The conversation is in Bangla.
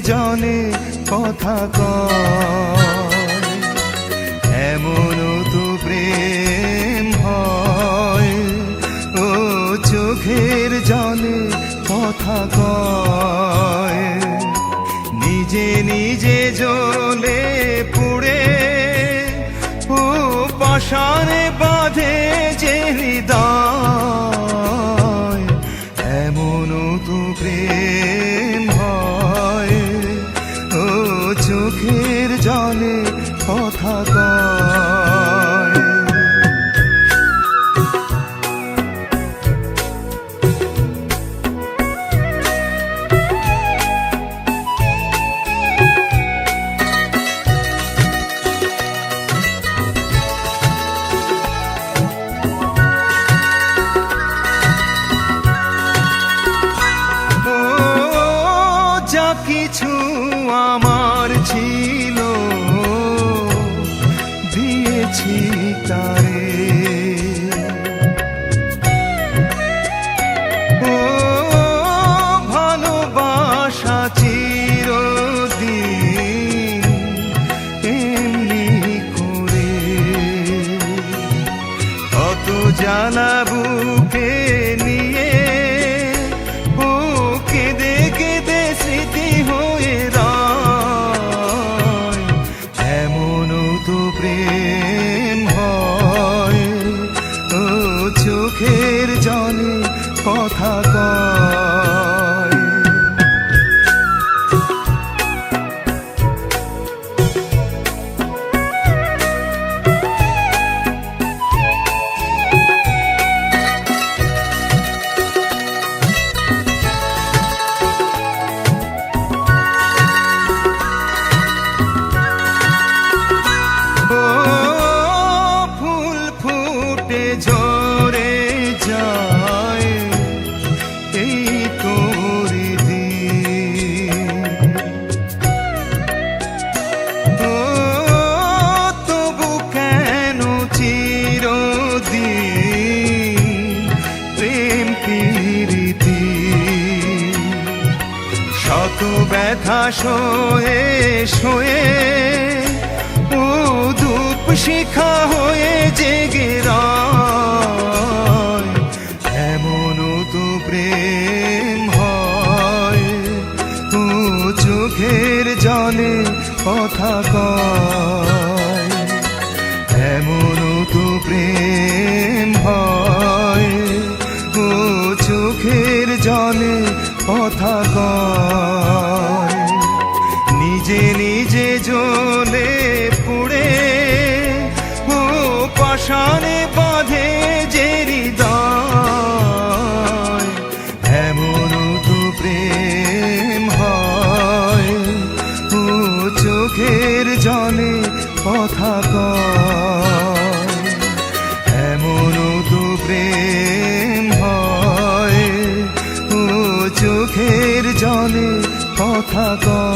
জনে কথা কয়, এমন তো প্রেম হয়। ও চোখের জনে কথা কয়, নিজে নিজে জ্বলে পুড়ে ও পাশানে বাঁধে যে হৃদয়, এমন তো প্রেম হয়। ও চোখের জলে কথা কয়। যা কিছু আমার ছিল দিয়েছি তারে, ও ভালোবাসা চিরদিন এমনি করে, কত জ্বালা বুকে নিয়ে ও কেঁদে কেঁদে স্মৃতি হয়ে রয়, এমন তো প্রেম হয়। ও চোখের জলে কথা কয়। ঝরে যায় এই তোর দিন, ও তবু কেন চিরদিন প্রেম প্রীতি, শত ব্যথা সয়ে সয়ে ও ধূপ শিখা হয়ে জেগে রয়, এমন তো প্রেম হয়। ও চোখের জলে কথা কয়, এমন তো প্রেম হয়। ও চোখের জলে কথা কয়, নিজে নিজে জ্বলে পুড়ে ও পাশানে বাঁধে যে হৃদয়, এমন তো প্রেম হয়। ও চোখের জলে কথা কয়, এমন তো প্রেম হয়। ও চোখের জলে কথা কয়।